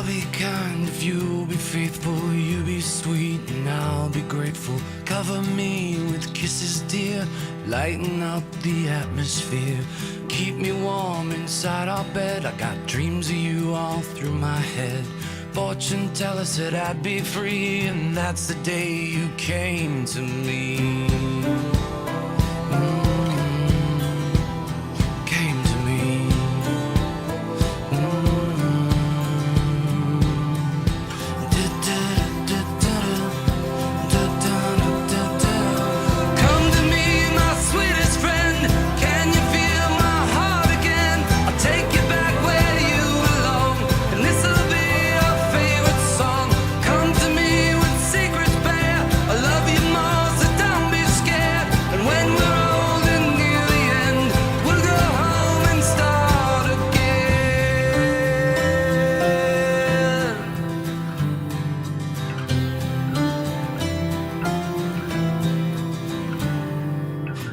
I'll be kind if you'll be faithful. You be sweet and I'll be grateful. Cover me with kisses, dear. Lighten up the atmosphere. Keep me warm inside our bed. I got dreams of you all through my head. Fortune teller said I'd be free, and that's the day you came to me. Came to me. Come to me, my sweetest friend. Can you feel my heart again? I'll take you back where you belong, and this'll be your favorite song. Come to me with secrets bare. I love you more, so don't be scared. And when we're old and near the end, we'll go home and start again.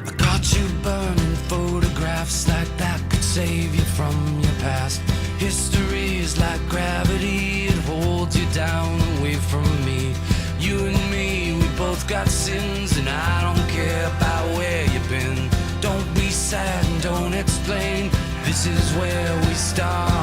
I got you burning photographs like that could save you from your past. History is like gravity, it holds you down away from me. You and me, we both got sins, and I don't care about where you've been. Don't be sad and don't explain. This is where we start